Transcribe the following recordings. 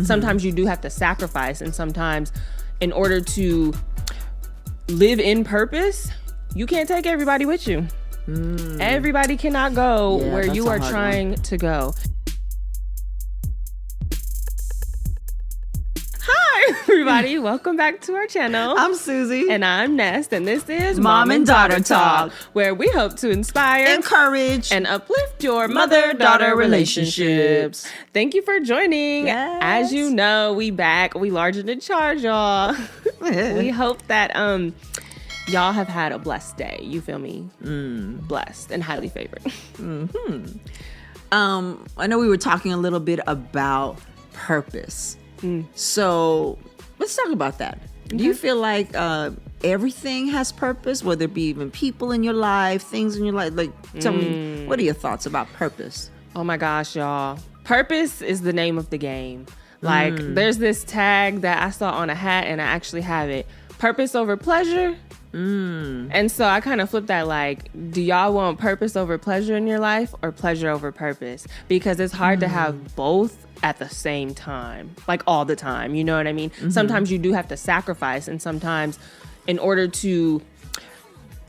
Sometimes you do have to sacrifice, and sometimes in order to live in purpose, you can't take everybody with you. Everybody cannot go where you are trying to go. Hi, everybody. Welcome back to our channel. I'm Susie. And I'm Nest. And this is Mom and Daughter Talk, where we hope to inspire, encourage, and uplift your mother-daughter relationships. Thank you for joining. Yes. As you know, we back. We larger than charge, y'all. We hope that y'all have had a blessed day. You feel me? Blessed and highly favored. I know we were talking a little bit about purpose. So let's talk about that. Okay. Do you feel like everything has purpose, whether it be even people in your life, things in your life? Like, tell me, what are your thoughts about purpose? Oh my gosh, y'all. Purpose is the name of the game. Like, there's this tag that I saw on a hat, and I actually have it. Purpose over pleasure. And so I kind of flipped that, like, do y'all want purpose over pleasure in your life, or pleasure over purpose? Because it's hard to have both at the same time, like all the time, you know what I mean? Sometimes you do have to sacrifice, and sometimes in order to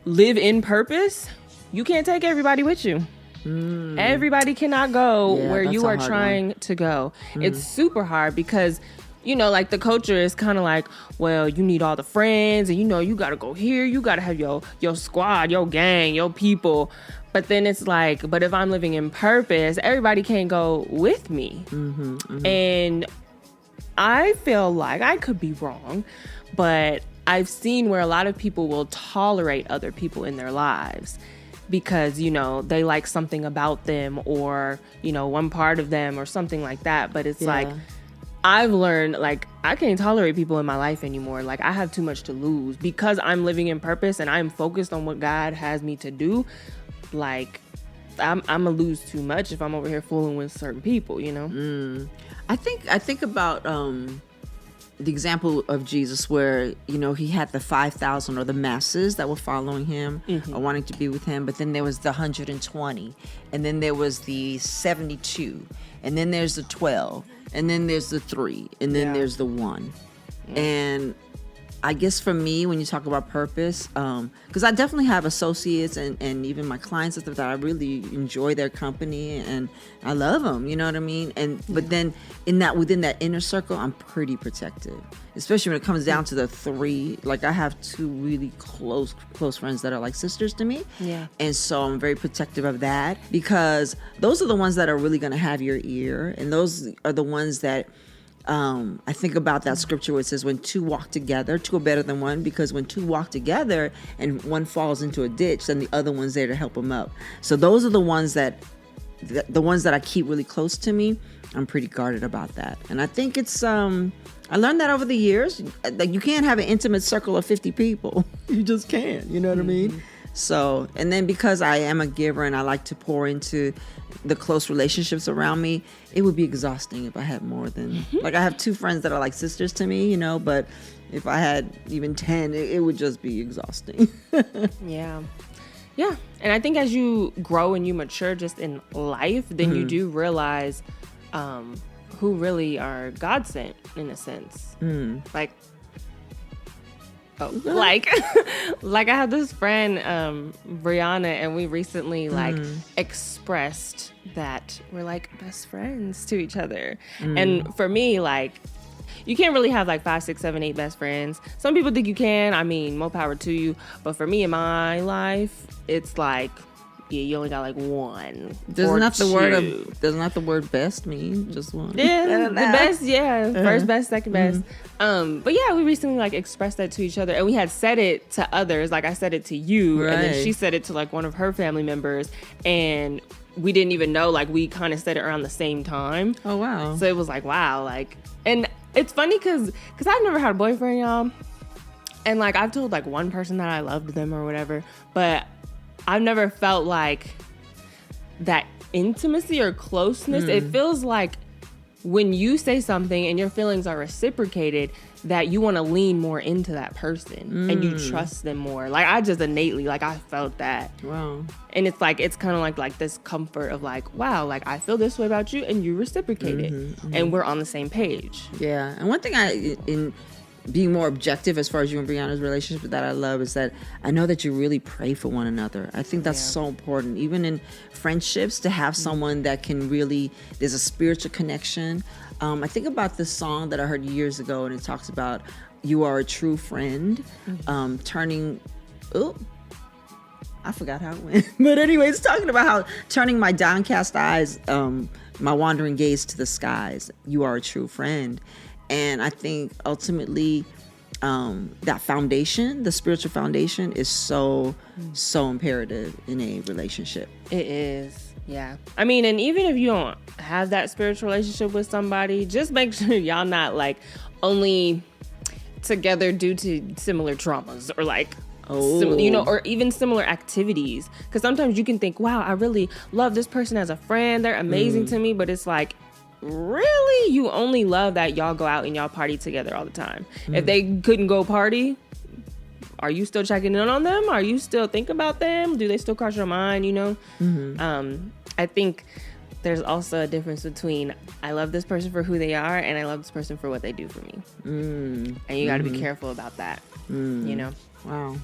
live in purpose, you can't take everybody with you. Everybody cannot go where you are trying to go. It's super hard because, you know, like the culture is kind of like, well, you need all the friends, and you know, you got to go here, you got to have your squad, your gang, your people. But then it's like, but if I'm living in purpose, everybody can't go with me. And I feel like, I could be wrong, but I've seen where a lot of people will tolerate other people in their lives because, you know, they like something about them, or, you know, one part of them or something like that. But it's like, I've learned, like, I can't tolerate people in my life anymore. Like, I have too much to lose because I'm living in purpose and I'm focused on what God has me to do. Like, I'm gonna lose too much if I'm over here fooling with certain people, you know? I think about the example of Jesus where, you know, he had the 5,000 or the masses that were following him or wanting to be with him. But then there was the 120, and then there was the 72, and then there's the 12, and then there's the 3, and then there's the 1. And I guess for me, when you talk about purpose, because I definitely have associates and even my clients and stuff that I really enjoy their company and I love them, you know what I mean? But then within that inner circle, I'm pretty protective, especially when it comes down to the 3. Like, I have 2 really close friends that are like sisters to me. Yeah. And so I'm very protective of that because those are the ones that are really going to have your ear, and those are the ones that I think about that scripture where it says when 2 walk together, 2 are better than 1, because when 2 walk together and one falls into a ditch, then the other one's there to help him up. So those are the ones that I keep really close to me. I'm pretty guarded about that. And I think it's, I learned that over the years. Like, you can't have an intimate circle of 50 people. You just can't, you know what I mean? So, and then because I am a giver and I like to pour into the close relationships around me, it would be exhausting if I had more than, like, I have 2 friends that are like sisters to me, you know, but if I had even 10, it would just be exhausting. Yeah. And I think as you grow and you mature just in life, then you do realize who really are God sent, in a sense. Like, like I have this friend, Brianna, and we recently expressed that we're like best friends to each other. And for me, like, you can't really have like 5, 6, 7, 8 best friends. Some people think you can. I mean, more power to you. But for me in my life, it's like, yeah, you only got like 1. Doesn't not the word best mean just 1? Yeah, the best, first best, second best. But yeah, we recently like expressed that to each other, and we had said it to others. Like, I said it to you, and then she said it to like one of her family members, and we didn't even know, like, we kind of said it around the same time. Oh wow. So it was like, wow, like, and it's funny because I've never had a boyfriend, y'all, and like I've told like one person that I loved them or whatever, but I've never felt like that intimacy or closeness. It feels like when you say something and your feelings are reciprocated, that you want to lean more into that person and you trust them more. Like, I just innately, like, I felt that. Wow. And it's like, it's kind of like this comfort of like, wow, like, I feel this way about you and you reciprocate it. And we're on the same page. Yeah. And one thing in being more objective as far as you and Brianna's relationship that I love is that I know that you really pray for one another. I think that's so important, even in friendships, to have someone that can really, there's a spiritual connection. I think about this song that I heard years ago, and it talks about you are a true friend, turning, I forgot how it went. But anyway, it's talking about how turning my downcast eyes, my wandering gaze to the skies. You are a true friend. And I think ultimately that foundation, the spiritual foundation, is so imperative in a relationship. It is. Yeah. I mean, and even if you don't have that spiritual relationship with somebody, just make sure y'all not like only together due to similar traumas or like, or even similar activities. Because sometimes you can think, wow, I really love this person as a friend. They're amazing to me. But it's like, really? You only love that y'all go out and y'all party together all the time. If they couldn't go party, are you still checking in on them? Are you still thinking about them? Do they still cross your mind, you know? I think there's also a difference between I love this person for who they are and I love this person for what they do for me. And you got to be careful about that, you know? Wow.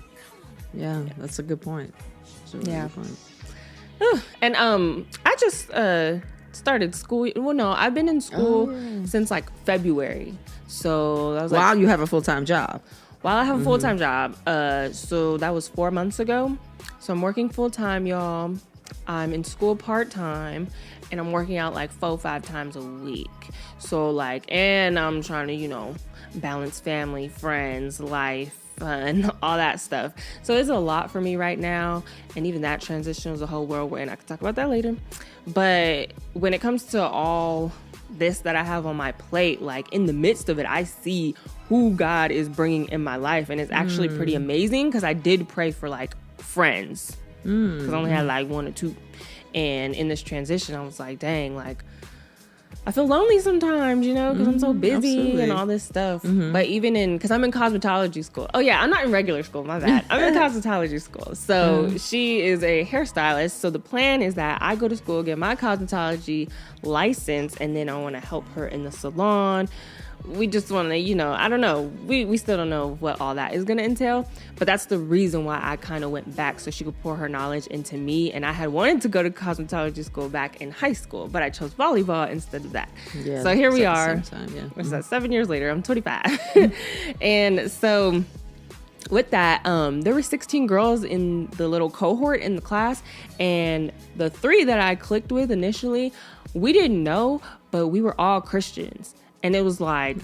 Yeah, that's a good point. That's a really good point. And I just started school. Well, no, I've been in school since like February. So that was like... While you have a full-time job. While I have a full-time job. So that was 4 months ago. So I'm working full-time, y'all. I'm in school part-time. And I'm working out like 4-5 times a week. So like, and I'm trying to, you know, balance family, friends, life, fun, all that stuff. So it's a lot for me right now. And even that transition was a whole whirlwind. I can talk about that later. But when it comes to all this that I have on my plate, like in the midst of it, I see who God is bringing in my life. And it's actually pretty amazing because I did pray for like friends. Because I only had like 1 or 2. And in this transition, I was like, dang, like, I feel lonely sometimes, you know, because I'm so busy and all this stuff. But even because I'm in cosmetology school. Oh, yeah, I'm not in regular school. My bad. I'm in cosmetology school. So she is a hairstylist. So the plan is that I go to school, get my cosmetology license, and then I want to help her in the salon. We just want to, you know, I don't know. We still don't know what all that is going to entail. But that's the reason why I kind of went back so she could pour her knowledge into me. And I had wanted to go to cosmetology school back in high school, but I chose volleyball instead of that. Yeah, so here we are. What's that? 7 years later, I'm 25. And so with that, there were 16 girls in the little cohort in the class. And the 3 that I clicked with initially, we didn't know, but we were all Christians. And it was like,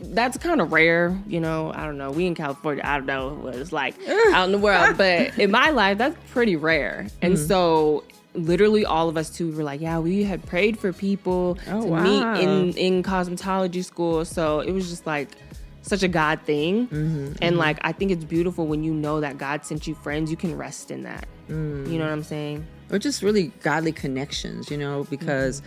that's kind of rare, you know. I don't know. We in California, I don't know what it's like out in the world. But in my life, that's pretty rare. And so literally all of us too were like, yeah, we had prayed for people to meet in cosmetology school. So it was just like such a God thing. And like, I think it's beautiful when you know that God sent you friends, you can rest in that. You know what I'm saying? Or just really godly connections, you know, because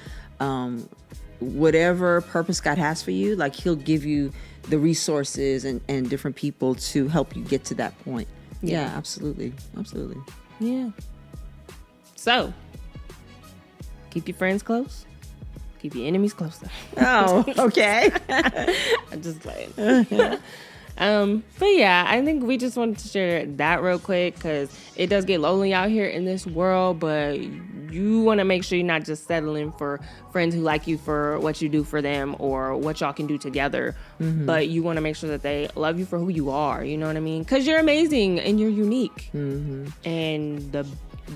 whatever purpose God has for you, like he'll give you the resources and different people to help you get to that point. Yeah, absolutely. Absolutely. Yeah. So, keep your friends close. Keep your enemies closer. Oh, okay. I'm just playing. But yeah, I think we just wanted to share that real quick because it does get lonely out here in this world, but you want to make sure you're not just settling for friends who like you for what you do for them or what y'all can do together, but you want to make sure that they love you for who you are, you know what I mean? Because you're amazing and you're unique and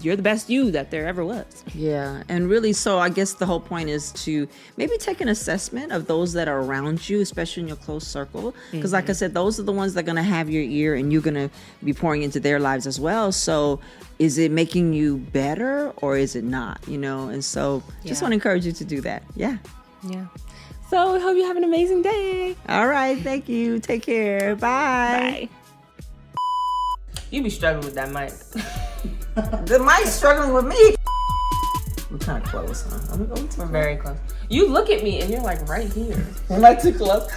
you're the best you that there ever was. Yeah. And really, so I guess the whole point is to maybe take an assessment of those that are around you, especially in your close circle. Because like I said, those are the ones that are going to have your ear and you're going to be pouring into their lives as well. So is it making you better or is it not, you know? And so just want to encourage you to do that. Yeah. Yeah. So I hope you have an amazing day. All right. Thank you. Take care. Bye. Bye. You be struggling with that mic. The mic's struggling with me. kind of close, huh? Are we going too We're close? very close. You look at me and you're like right here. Am I too close?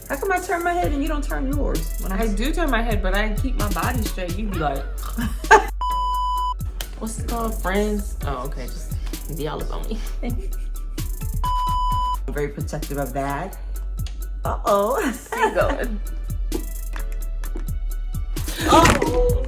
How come I turn my head and you don't turn yours? When I do turn my head, but I keep my body straight. You'd be like, what's it called? Friends? Oh, okay. Just be all up on me. I'm very protective of that. Uh-oh. Keep going. Oh.